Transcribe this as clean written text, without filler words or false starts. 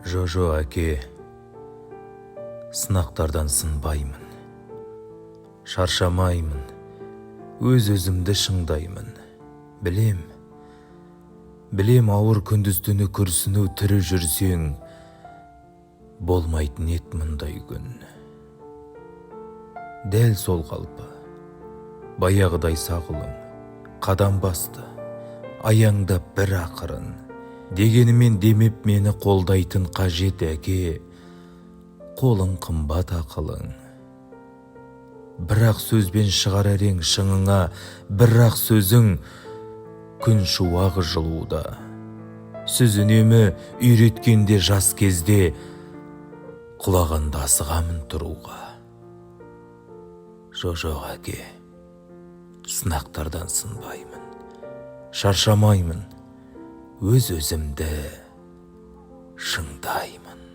Жо әке, сынақтардан сынбаймын, шаршамаймын, өз-өзімді шыңдаймын. Білем ауыр күндіз-түні күрсіну тірі жүрсең, болмайтын ет мұндай күн. Дәл сол қалпы, баяғыдай сағылың, қадам басты, аяңда бір ақырын. Дегенімен демеп мені қолдайтын қажет әке, қолың қымбат ақылың. Бірақ сөзбен шығар әрең шыңыңа, бірақ сөзің күн шуағы жылуда. Сөз үнемі үйреткенде жас кезде, құлағанда асығамын тұруға. Жоқ әке, сынақтардан сынбаймын, шаршамаймын, өз-өзімді шыңдаймын.